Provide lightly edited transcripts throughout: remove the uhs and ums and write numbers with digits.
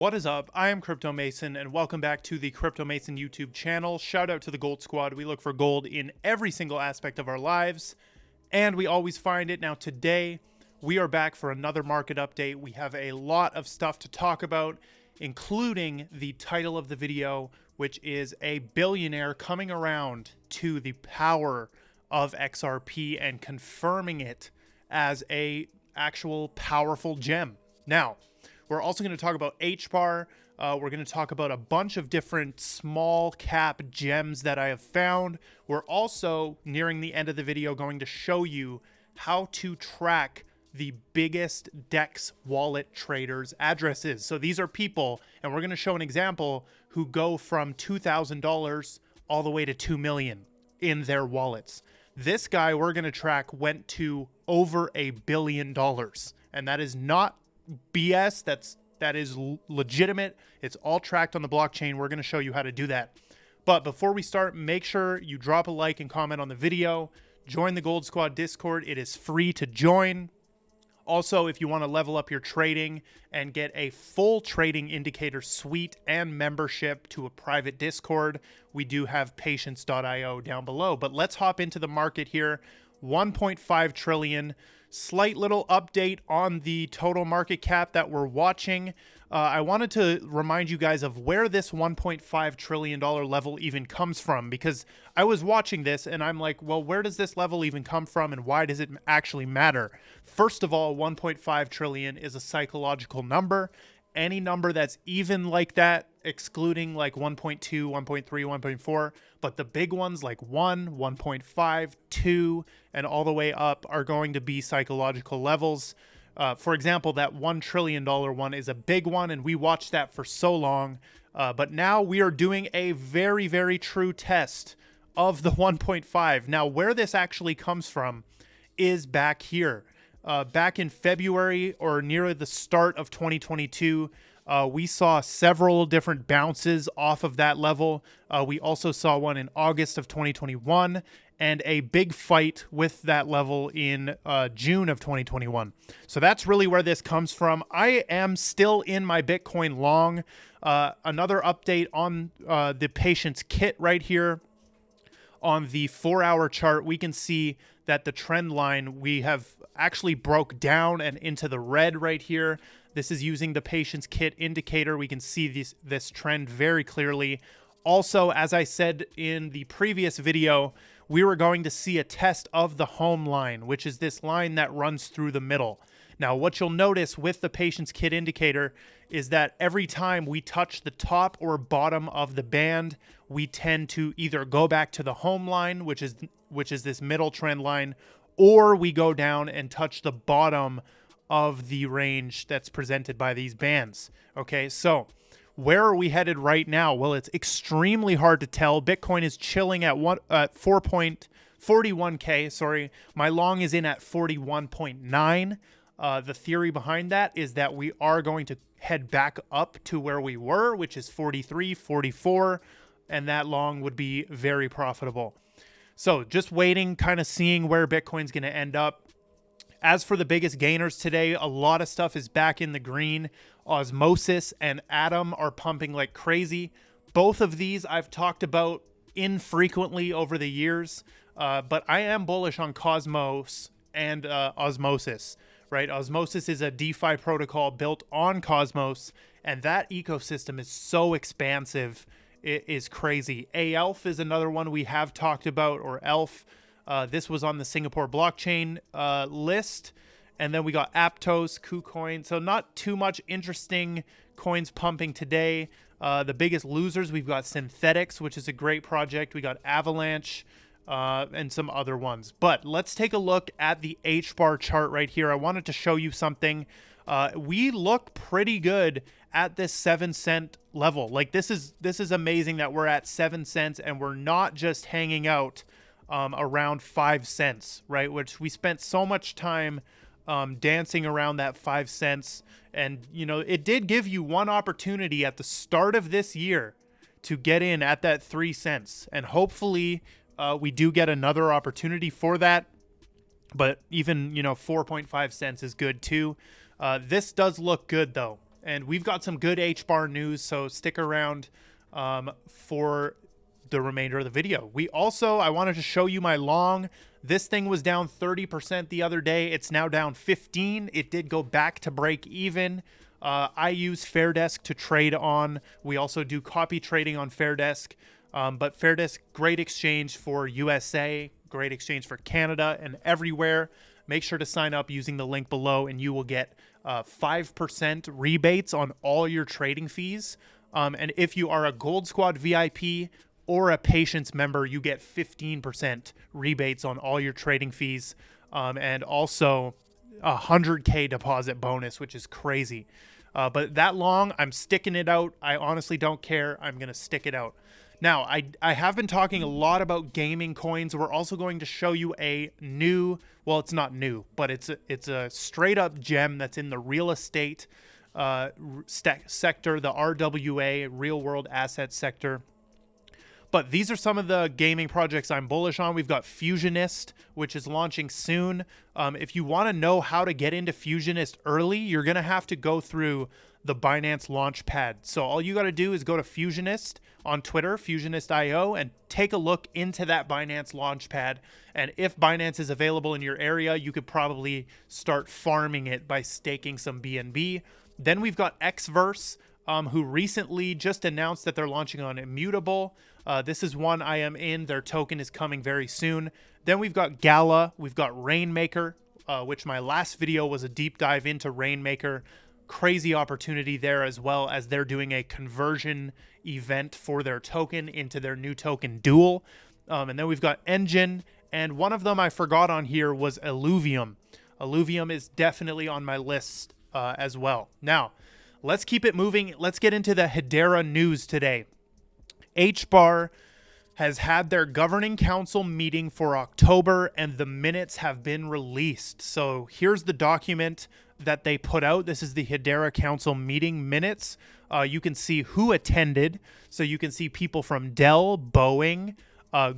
What is up? I am Crypto Mason, and welcome back to the Crypto Mason YouTube channel. Shout out to the Gold Squad. We look for gold in every single aspect of our lives, and we always find it. Now today, we are back for another market update. We have a lot of stuff to talk about, including the title of the video, which is a billionaire coming around to the power of XRP and confirming it as a actual powerful gem. Now, we're also going to talk about Hbar. We're going to talk about a bunch of different small cap gems that I have found. We're also, nearing the end of the video, going to show you how to track the biggest DEX wallet traders' addresses. So these are people, and we're going to show an example, who go from $2,000 all the way to $2 million in their wallets. This guy we're going to track went to over $1 billion, and that is not BS. That is legitimate. It's all tracked on the blockchain. We're going to show you how to do that. But before we start, make sure you drop a like and comment on the video. Join the Gold Squad Discord. It is free to join. Also, if you want to level up your trading and get a full trading indicator suite and membership to a private Discord, we do have patience.io down below. But let's hop into the market here. 1.5 trillion. Slight little update on the total market cap that we're watching. I wanted to remind you guys of where this $1.5 trillion level even comes from, because I was watching this and I'm like, well, where does this level even come from and why does it actually matter? First of all, 1.5 trillion is a psychological number. Any number that's even like that, excluding like 1.2, 1.3, 1.4, but the big ones like 1, 1.5, 2, and all the way up are going to be psychological levels. For example, that $1 trillion one is a big one, and we watched that for so long. But now we are doing a very, very true test of the 1.5. Now, where this actually comes from is back here. Back in February or near the start of 2022, we saw several different bounces off of that level. We also saw one in August of 2021 and a big fight with that level in June of 2021. So that's really where this comes from. I am still in my Bitcoin long. Another update on the patience kit right here. On the 4-hour chart, we can see that the trend line, we have actually broke down and into the red right here. This is using the patience kit indicator. We can see this trend very clearly. Also, as I said in the previous video, we were going to see a test of the home line, which is this line that runs through the middle. Now, what you'll notice with the patience kit indicator is that every time we touch the top or bottom of the band, we tend to either go back to the home line, which is this middle trend line, or we go down and touch the bottom of the range that's presented by these bands. Okay, so where are we headed right now? Well, it's extremely hard to tell. Bitcoin is chilling at 4.41K. Sorry, my long is in at 41.9. The theory behind that is that we are going to head back up to where we were, which is 43, 44, and that long would be very profitable. So just waiting, kind of seeing where Bitcoin's going to end up. As for the biggest gainers today, a lot of stuff is back in the green. Osmosis and Atom are pumping like crazy. Both of these I've talked about infrequently over the years, but I am bullish on Cosmos and Osmosis. Right, Osmosis is a DeFi protocol built on Cosmos, and that ecosystem is so expansive, it is crazy. AELF is another one we have talked about, or ELF. This was on the Singapore blockchain list, and then we got Aptos, KuCoin. So not too much interesting coins pumping today. The biggest losers, we've got Synthetics, which is a great project. We got Avalanche. And some other ones. But let's take a look at the Hbar chart right here. I wanted to show you something. We look pretty good at this 7-cent level. Like this is amazing that we're at 7 cents and we're not just hanging out around 5 cents, right? Which we spent so much time dancing around that 5 cents. And, you know, it did give you one opportunity at the start of this year to get in at that 3 cents. And hopefully we do get another opportunity for that. But even, 4.5 cents is good too. This does look good though. and we've got some good Hbar news, so stick around for the remainder of the video. I wanted to show you my long. This thing was down 30% the other day. It's now down 15. It did go back to break even. I use Fairdesk to trade on. We also do copy trading on Fairdesk. But Fairdesk, great exchange for USA, great exchange for Canada and everywhere. Make sure to sign up using the link below and you will get 5% rebates on all your trading fees. And if you are a Gold Squad VIP or a Patience member, you get 15% rebates on all your trading fees, and also a 100K deposit bonus, which is crazy. But that long, I'm sticking it out. I honestly don't care. I'm going to stick it out. Now, I have been talking a lot about gaming coins. We're also going to show you a new, well, it's not new, but it's a straight up gem that's in the real estate sector, the RWA, real world asset sector. But these are some of the gaming projects I'm bullish on. We've got Fusionist, which is launching soon. If you want to know how to get into Fusionist early, you're going to have to go through the Binance Launchpad. So all you got to do is go to Fusionist on Twitter, Fusionist.io, and take a look into that Binance Launchpad. And if Binance is available in your area, you could probably start farming it by staking some BNB. Then we've got Xverse, who recently just announced that they're launching on Immutable. This is one I am in. Their token is coming very soon. Then we've got Gala. We've got Rainmaker, which my last video was a deep dive into Rainmaker. Crazy opportunity there, as well as they're doing a conversion event for their token into their new token Dual. And then we've got Engine, and one of them I forgot on here was Illuvium. Illuvium is definitely on my list as well. Now, let's keep it moving. Let's get into the Hedera news today. Hbar has had their governing council meeting for October, and the minutes have been released. So here's the document that they put out. This is the Hedera Council meeting minutes. You can see who attended. So you can see people from Dell, Boeing,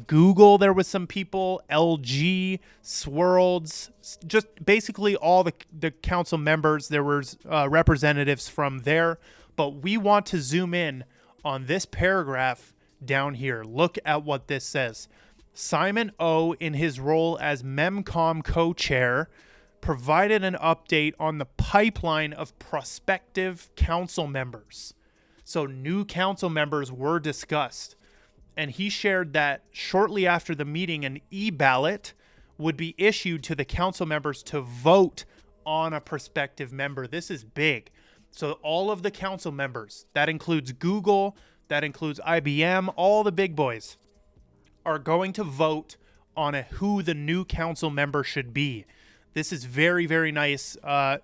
Google, there was some people, LG, Swirlds, just basically all the council members. There was representatives from there. But we want to zoom in on this paragraph down here. Look at what this says. Simon O, in his role as Memcom co-chair, provided an update on the pipeline of prospective council members. So new council members were discussed. And he shared that shortly after the meeting, an e-ballot would be issued to the council members to vote on a prospective member. This is big. So all of the council members, that includes Google, that includes IBM, all the big boys, are going to vote on who the new council member should be. This is very, very nice.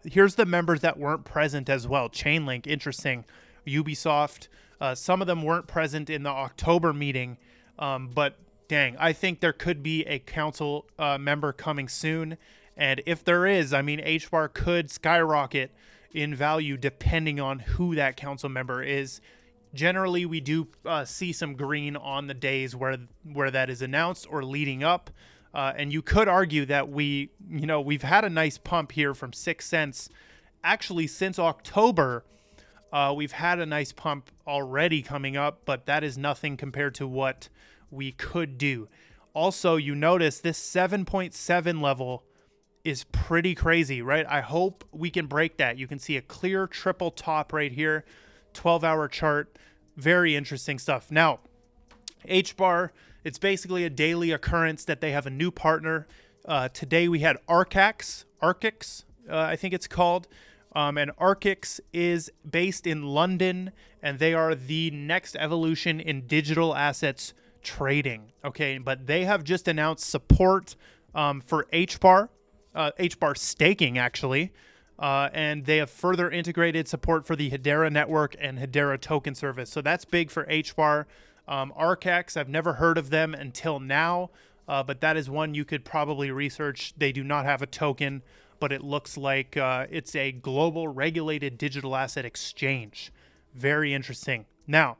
Here's the members that weren't present as well. Chainlink, interesting. Ubisoft, some of them weren't present in the October meeting, but dang, I think there could be a council member coming soon. And if there is, I mean, Hbar could skyrocket in value depending on who that council member is. Generally, we do see some green on the days where that is announced or leading up. And you could argue that we've had a nice pump here from 6 cents. Actually, since October, we've had a nice pump already coming up, but that is nothing compared to what we could do. Also, you notice this 7.7 level is pretty crazy, right? I hope we can break that. You can see a clear triple top right here, 12-hour chart. Very interesting stuff. Now, Hbar, it's basically a daily occurrence that they have a new partner. Today we had Arcax, I think it's called. And Arcax is based in London, and they are the next evolution in digital assets trading. Okay, but they have just announced support for Hbar staking, actually. And they have further integrated support for the Hedera network and Hedera token service. So that's big for Hbar. Arcax, I've never heard of them until now, but that is one you could probably research. They do not have a token, but it looks like it's a global regulated digital asset exchange. Very interesting. Now,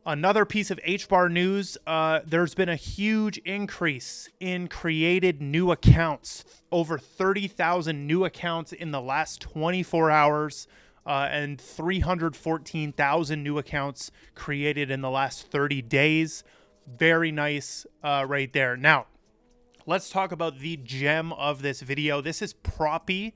another piece of Hbar news, there's been a huge increase in created new accounts. Over 30,000 new accounts in the last 24 hours. and 314,000 new accounts created in the last 30 days. Very nice right there. Now, let's talk about the gem of this video. This is Propy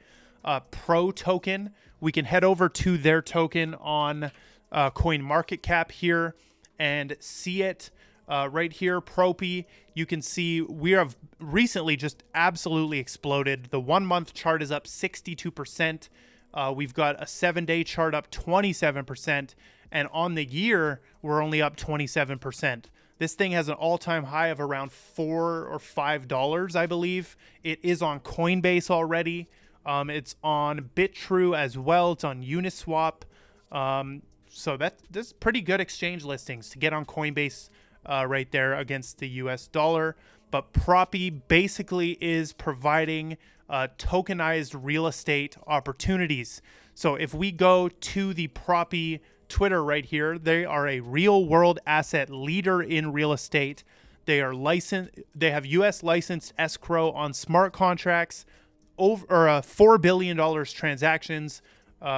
Pro token. We can head over to their token on CoinMarketCap here and see it right here. Propy, you can see we have recently just absolutely exploded. The 1 month chart is up 62%. We've got a 7-day chart up 27%, and on the year we're only up 27%. This thing has an all-time high of around $4 or $5, I believe. It is on Coinbase already. It's on BitTrue as well. It's on Uniswap. So that's pretty good exchange listings to get on Coinbase right there against the US dollar. But Propy basically is providing tokenized real estate opportunities. So if we go to the Propy Twitter right here, they are a real world asset leader in real estate. They are licensed. They have US licensed escrow on smart contracts, over $4 billion transactions,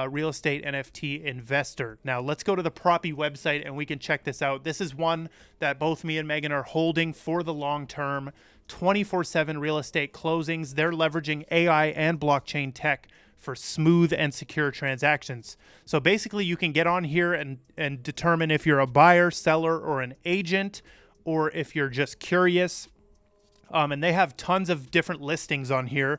real estate NFT investor. Now let's go to the Propy website and we can check this out. This is one that both me and Megan are holding for the long term. 24/7 real estate closings. They're leveraging AI and blockchain tech for smooth and secure transactions. So basically you can get on here and determine if you're a buyer, seller, or an agent, or if you're just curious. And they have tons of different listings on here.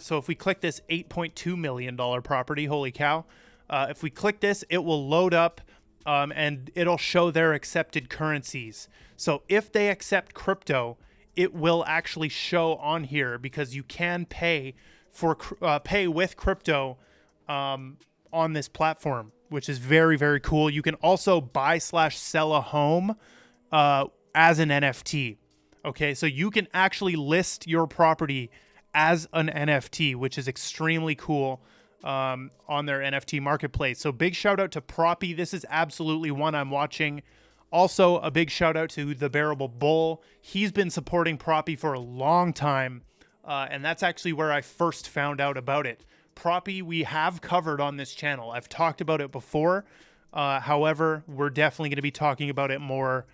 So if we click this $8.2 million property, holy cow. If we click this, it will load up and it'll show their accepted currencies. So if they accept crypto, it will actually show on here because you can pay with crypto on this platform, which is very, very cool. You can also buy/sell a home as an NFT. Okay, so you can actually list your property as an NFT, which is extremely cool on their NFT marketplace. So big shout out to Propy. This is absolutely one I'm watching. Also, a big shout out to the Bearable Bull. He's been supporting Propy for a long time, and that's actually where I first found out about it. Propy, we have covered on this channel. I've talked about it before. However, we're definitely going to be talking about it more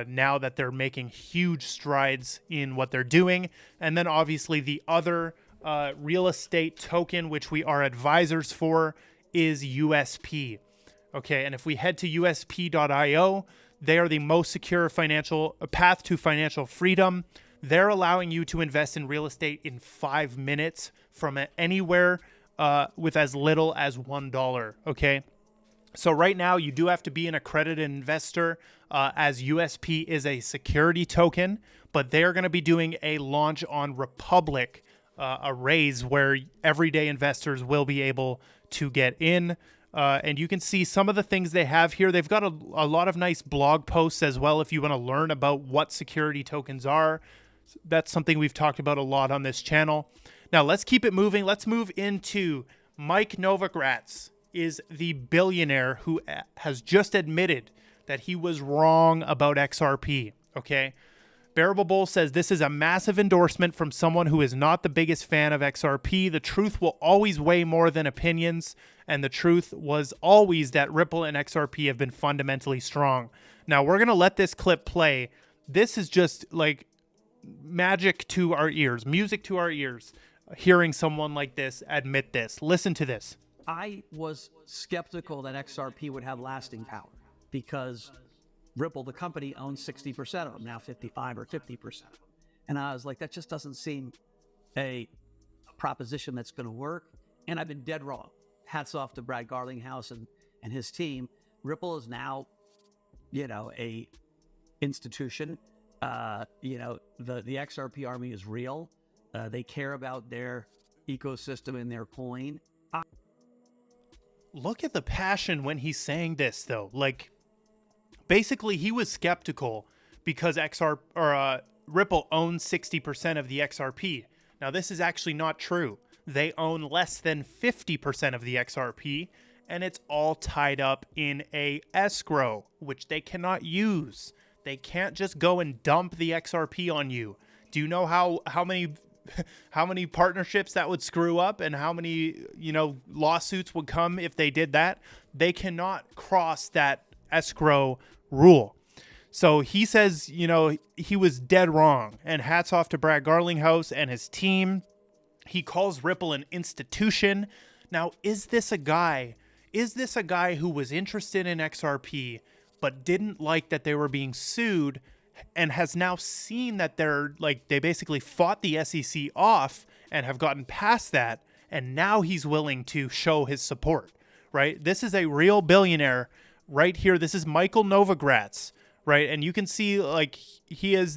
now that they're making huge strides in what they're doing. And then obviously the other real estate token, which we are advisors for, is USP. Okay, and if we head to usp.io, they are the most secure path to financial freedom. They're allowing you to invest in real estate in 5 minutes from anywhere with as little as $1. Okay. So right now you do have to be an accredited investor as USP is a security token, but they're going to be doing a launch on Republic, a raise where everyday investors will be able to get in. And you can see some of the things they have here. They've got a lot of nice blog posts as well if you want to learn about what security tokens are. That's something we've talked about a lot on this channel. Now let's keep it moving. Let's move into Mike Novogratz is the billionaire who has just admitted that he was wrong about XRP. Okay. Bearable Bull says this is a massive endorsement from someone who is not the biggest fan of XRP. The truth will always weigh more than opinions, and the truth was always that Ripple and XRP have been fundamentally strong. Now we're going to let this clip play. This is just like magic to our ears, music to our ears, hearing someone like this admit this. Listen to this. I was skeptical that XRP would have lasting power because Ripple, the company, owns 60% of them, now 55 or 50%. And I was like, that just doesn't seem a proposition that's going to work. And I've been dead wrong. Hats off to Brad Garlinghouse and his team. Ripple is now, a institution. The XRP army is real. They care about their ecosystem and their coin. Look at the passion when he's saying this, though. Like, basically, he was skeptical because Ripple owns 60% of the XRP. Now, this is actually not true. They own less than 50% of the XRP, and it's all tied up in a escrow, which they cannot use. They can't just go and dump the XRP on you. Do you know how many how many partnerships that would screw up and how many, lawsuits would come if they did that. They cannot cross that escrow rule. So he says, he was dead wrong, and hats off to Brad Garlinghouse and his team. He calls Ripple an institution. Now, is this a guy who was interested in XRP but didn't like that they were being sued and has now seen that they basically fought the SEC off and have gotten past that, and now he's willing to show his support, right? This is a real billionaire right here. This is Michael Novogratz, right? And you can see he is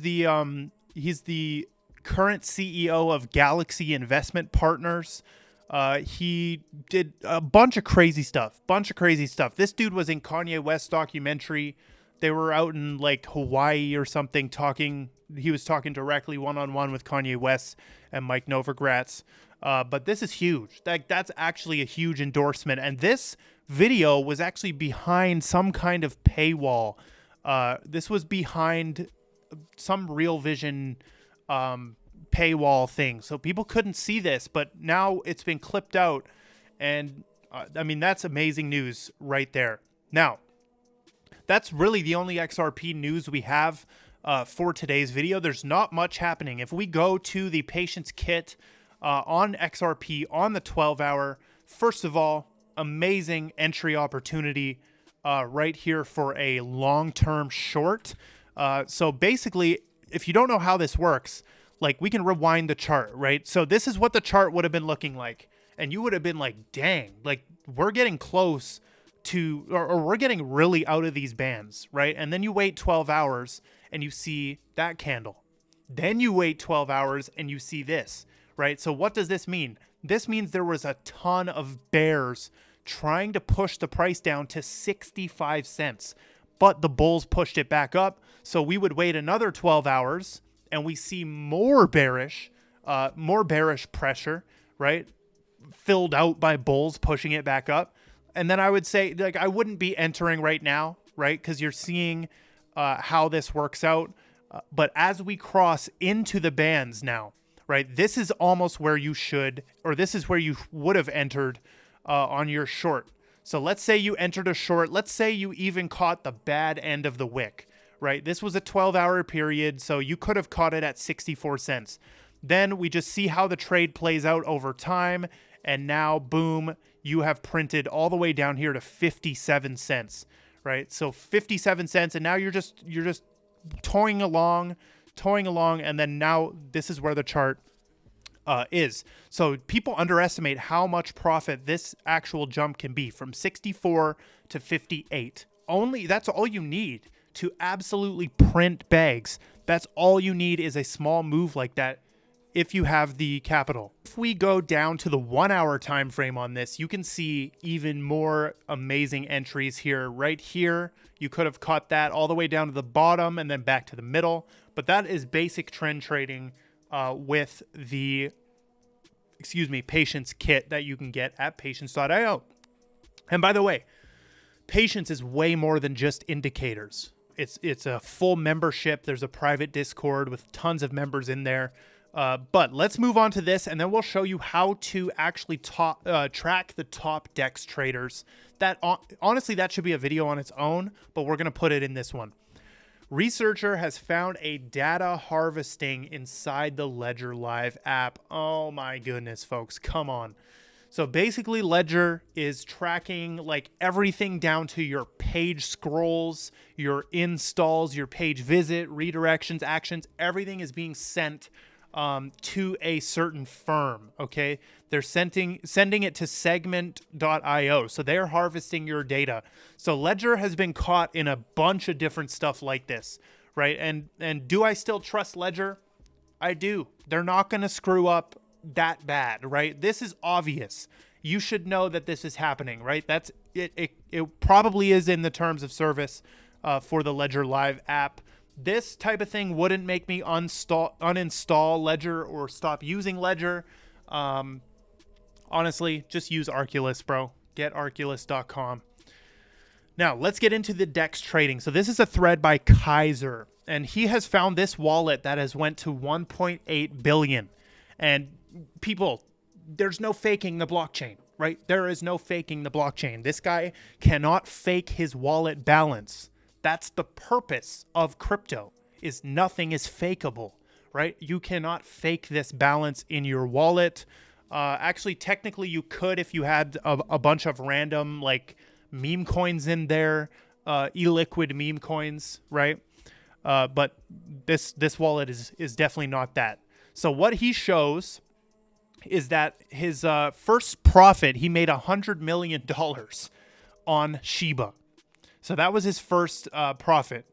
he's the current CEO of Galaxy Investment Partners. He did a bunch of crazy stuff. This dude was in Kanye West's documentary. They were out in Hawaii or something talking. He was talking directly one-on-one with Kanye West and Mike Novogratz. But this is huge. That's actually a huge endorsement. And this video was actually behind some kind of paywall. This was behind some Real Vision paywall thing. So people couldn't see this, but now it's been clipped out. And that's amazing news right there. Now, that's really the only XRP news we have for today's video. There's not much happening. If we go to the patience kit on XRP on the 12-hour, first of all, amazing entry opportunity right here for a long-term short. So basically, if you don't know how this works, we can rewind the chart, right? So this is what the chart would have been looking like. And you would have been like, dang, we're getting close to, or we're getting really out of these bands, right? And then you wait 12 hours and you see that candle. Then you wait 12 hours and you see this, right? So what does this mean? This means there was a ton of bears trying to push the price down to 65 cents, but the bulls pushed it back up. So we would wait another 12 hours and we see more bearish pressure, right? Filled out by bulls pushing it back up. And then I would say, I wouldn't be entering right now, right? Because you're seeing how this works out. But as we cross into the bands now, right, this is almost where you should, or this is where you would have entered on your short. So let's say you entered a short. Let's say you even caught the bad end of the wick, right? This was a 12-hour period, so you could have caught it at 64 cents. Then we just see how the trade plays out over time. And now, boom, you have printed all the way down here to 57 cents, right? So 57 cents, and now you're just toying along, and then now this is where the chart is. So people underestimate how much profit this actual jump can be from 64 to 58. That's all you need to absolutely print bags. That's all you need is a small move like that if you have the capital. If we go down to the 1 hour time frame on this, you can see even more amazing entries here. Right here, you could have caught that all the way down to the bottom and then back to the middle. But that is basic trend trading with the, patience kit that you can get at patience.io. And by the way, Patience is way more than just indicators. It's a full membership. There's a private Discord with tons of members in there. But let's move on to this, and then we'll show you how to actually track the top DEX traders. Honestly, that should be a video on its own, but we're going to put it in this one. Researcher has found a data harvesting inside the Ledger Live app. Oh my goodness, folks, come on. So basically, Ledger is tracking everything down to your page scrolls, your installs, your page visit, redirections, actions. Everything is being sent to a certain firm, okay? They're sending it to segment.io. So they're harvesting your data. So Ledger has been caught in a bunch of different stuff like this, right? And do I still trust Ledger? I do. They're not going to screw up that bad, right? This is obvious. You should know that this is happening, right? That's it. It probably is in the terms of service for the Ledger Live app. This type of thing wouldn't make me uninstall Ledger or stop using Ledger. Honestly, just use Arculus, bro. Get Arculus.com. Now, let's get into the DEX trading. So this is a thread by Kaiser, and he has found this wallet that has went to 1.8 billion. And people, there's no faking the blockchain, right? There is no faking the blockchain. This guy cannot fake his wallet balance. That's the purpose of crypto, is nothing is fakeable, right? You cannot fake this balance in your wallet. Actually, technically you could if you had a bunch of random like meme coins in there, illiquid meme coins, right? But this wallet is definitely not that. So what he shows is that his first profit, he made $100 million on Shiba. So that was his first profit.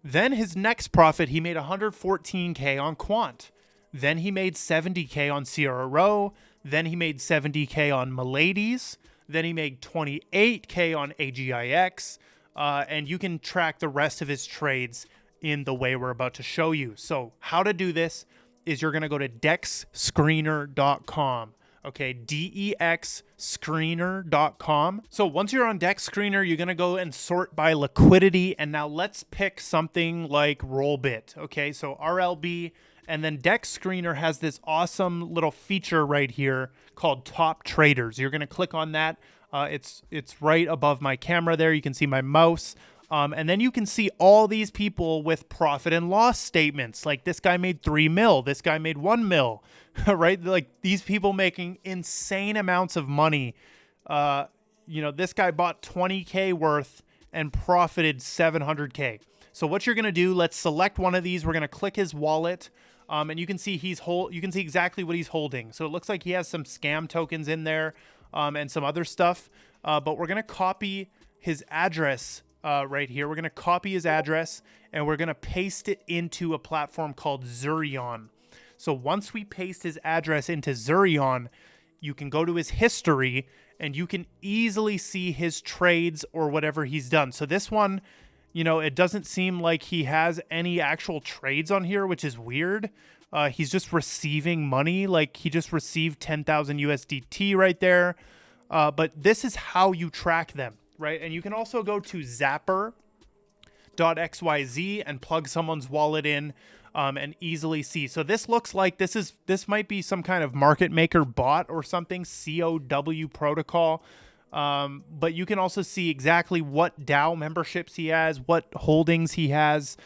Then his next profit, he made $114K on Quant. Then he made $70K on CRO. Then he made $70K on Miladies. Then he made $28K on AGIX. And you can track the rest of his trades in the way we're about to show you. So how to do this is you're going to go to dexscreener.com. Okay, dexscreener.com. So once you're on Dex Screener, you're going to go and sort by liquidity. And now let's pick something like Rollbit. Okay, so RLB. And then Dex Screener has this awesome little feature right here called Top Traders. You're going to click on that. It's right above my camera there. You can see my mouse. And then you can see all these people with profit and loss statements. Like this guy made 3 mil. This guy made 1 mil, right? Like these people making insane amounts of money. This guy bought 20K worth and profited 700K. So what you're going to do, let's select one of these. We're going to click his wallet. And you can see you can see exactly what he's holding. So it looks like he has some scam tokens in there, and some other stuff. But we're going to copy his address right here. We're going to copy his address and we're going to paste it into a platform called Zurion. So once we paste his address into Zurion, you can go to his history and you can easily see his trades or whatever he's done. So this one, it doesn't seem like he has any actual trades on here, which is weird. He's just receiving money. Like he just received 10,000 USDT right there. But this is how you track them. Right, and you can also go to zapper.xyz and plug someone's wallet in and easily see. So this looks like this might be some kind of market maker bot or something, COW protocol. But you can also see exactly what DAO memberships he has, what holdings he has.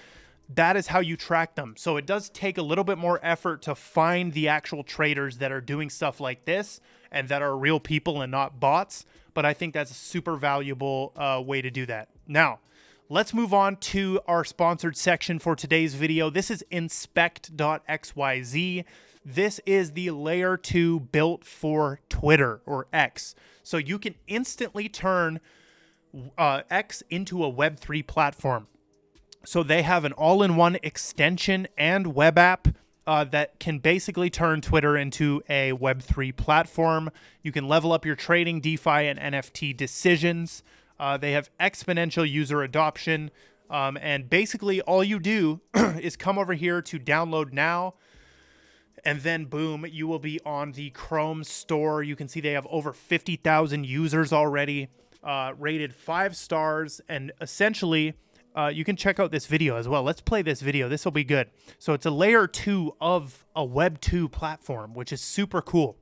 That is how you track them. So it does take a little bit more effort to find the actual traders that are doing stuff like this and that are real people and not bots. But I think that's a super valuable way to do that. Now, let's move on to our sponsored section for today's video. This is inspect.xyz. This is the layer 2 built for Twitter or X. So you can instantly turn X into a Web3 platform. So they have an all-in-one extension and web app that can basically turn Twitter into a Web3 platform. You can level up your trading, DeFi, and NFT decisions. They have exponential user adoption. And basically all you do is come over here to download now. And then, boom, you will be on the Chrome store. You can see they have over 50,000 users already, rated 5 stars. And essentially, you can check out this video as well. Let's play this video. This will be good. So it's a layer 2 of a Web 2 platform, which is super cool.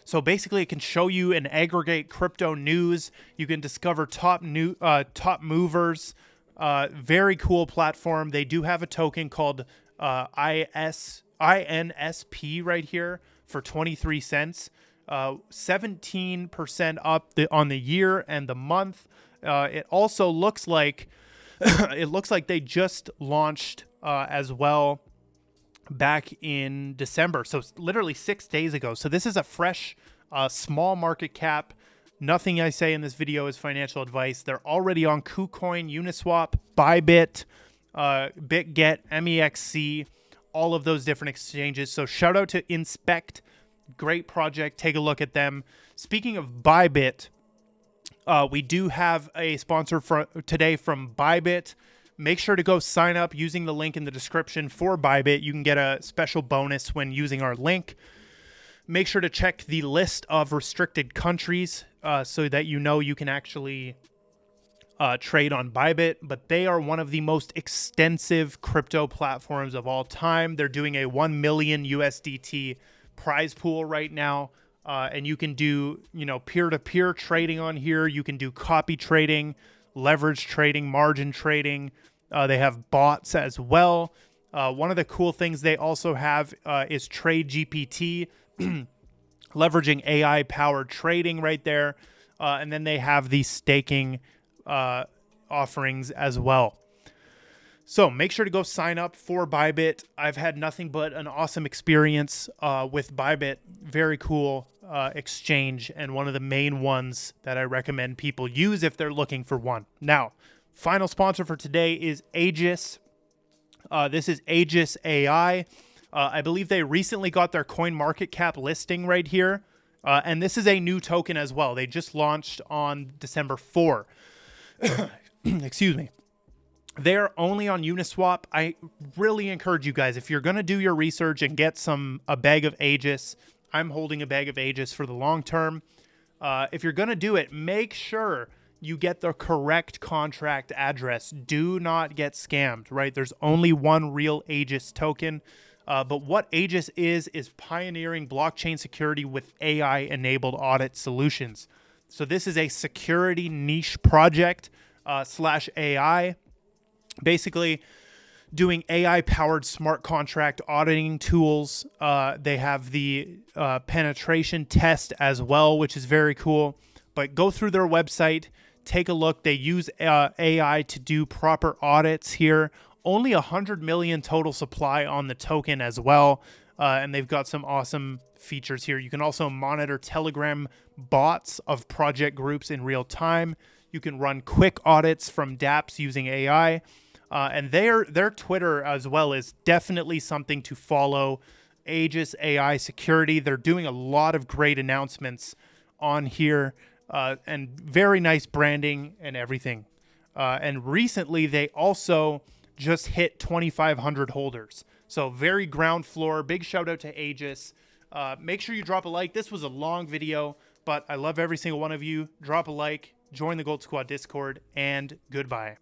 So basically, it can show you and aggregate crypto news. You can discover top movers. Very cool platform. They do have a token called INSP right here for 23 cents. 17% up on the year and the month. It also looks like they just launched as well back in December. So literally 6 days ago. So this is a fresh, small market cap. Nothing I say in this video is financial advice. They're already on KuCoin, Uniswap, Bybit, BitGet, MEXC, all of those different exchanges. So shout out to Inspect. Great project. Take a look at them. Speaking of Bybit, we do have a sponsor for today from Bybit. Make sure to go sign up using the link in the description for Bybit. You can get a special bonus when using our link. Make sure to check the list of restricted countries so that you can actually trade on Bybit, but they are one of the most extensive crypto platforms of all time. They're doing a 1 million USDT prize pool right now, and you can do, peer-to-peer trading on here. You can do copy trading, leverage trading, margin trading. They have bots as well. One of the cool things they also have is Trade GPT, leveraging AI-powered trading right there. And then they have the staking offerings as well. So make sure to go sign up for Bybit. I've had nothing but an awesome experience with Bybit. Very cool exchange, and one of the main ones that I recommend people use if they're looking for one. Now, final sponsor for today is Aegis. This is Aegis AI. I believe they recently got their CoinMarketCap listing right here. And this is a new token as well. They just launched on December 4. Excuse me. They're only on Uniswap. I really encourage you guys, if you're going to do your research and get a bag of Aegis, I'm holding a bag of Aegis for the long term. If you're going to do it, make sure you get the correct contract address. Do not get scammed, right? There's only one real Aegis token. But what Aegis is pioneering blockchain security with AI-enabled audit solutions. So this is a security niche project slash AI, basically doing AI-powered smart contract auditing tools. They have the penetration test as well, which is very cool. But go through their website, take a look. They use AI to do proper audits here. Only 100 million total supply on the token as well. And they've got some awesome features here. You can also monitor Telegram bots of project groups in real time. You can run quick audits from dApps using AI. And their Twitter as well is definitely something to follow. Aegis AI Security. They're doing a lot of great announcements on here and very nice branding and everything. And recently they also just hit 2,500 holders. So very ground floor. Big shout out to Aegis. Make sure you drop a like. This was a long video, but I love every single one of you. Drop a like, join the Gold Squad Discord, and goodbye.